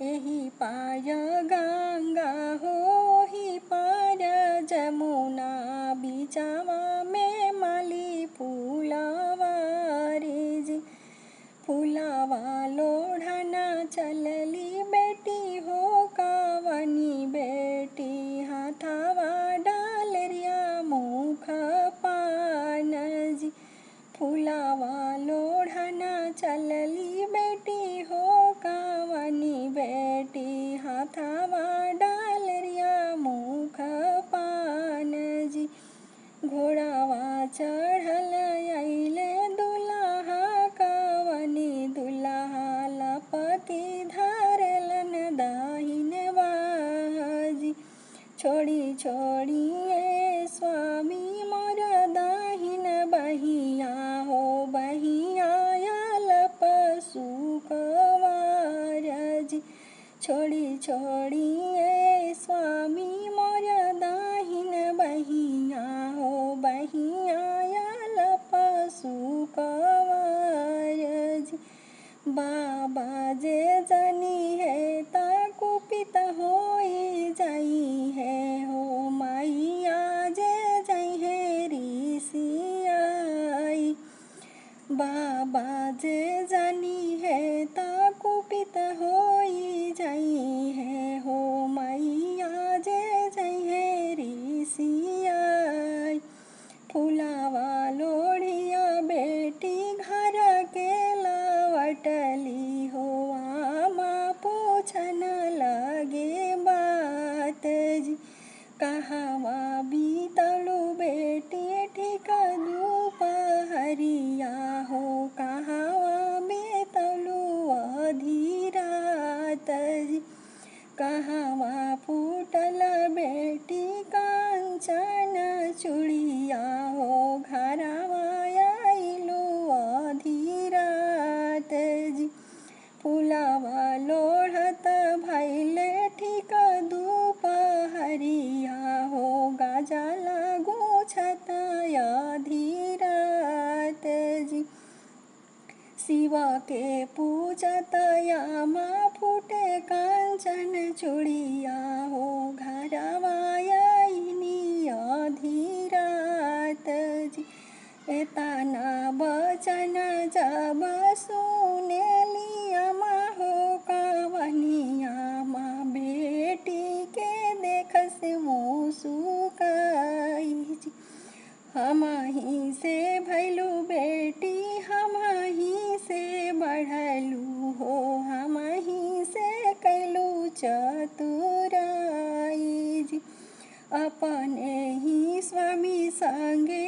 एही पार गंगा हो ही पार जमुना बिचावा में माली फूलावा रे जी। फूलावा लोढ़ना चलली बेटी हो कावनी बेटी हाथावा डालरिया मुख पान जी। फूलावा लोढ़ना चलली बेटी हो कावनी बेटी हाथावा डालरिया मुख पान जी। घोड़ावा चढ़ल अइले दुल्हा कावनी दुल्हा लपति धरलन दाहिन बाजी। छोड़ी छोड़ी ए स्वामी मोर दाहिन बहिया हो बहिया लप सुकवार जी। छोड़ी छोड़ी ए स्वामी मोर दाहिन बहिया हो बहिया लप सुकवार जी। बाबा जे जनी है ता कुपित होई जाई है हो मैया जे जाई है ऋषियाई। बाबा जे जानी है ता कुपित होई जाई है हो मैया जे जाई है ऋषियाई। फूलावा लोढ़िया बेटी घर के लावटली हो आमा पूछन लगे बात जी। कहवा बीतलू बेटी ठीक दोपहरिया हो कहवा बीतलू आधी रात जी। कहवा फूटल बेटी कांचन चूड़िया हो घरवा आइलू आधी रात जी। फूलावा लोढ़त भैले ठीक दोपहरिया हो गजला गुछत आधी रात जी। शिवा के पूजत यामा फूटे कांचन चूड़िया हो घरवा आइनी आधी रात जी। एतना बचन जब सुनेली अमा हो कावनिया माँ बेटी के देख से मुसुकाई जी। हमही से भैलू बेटी हमही से बढ़लू हो हमही से कैलू चतुराई जी। अपने ही स्वामी संगे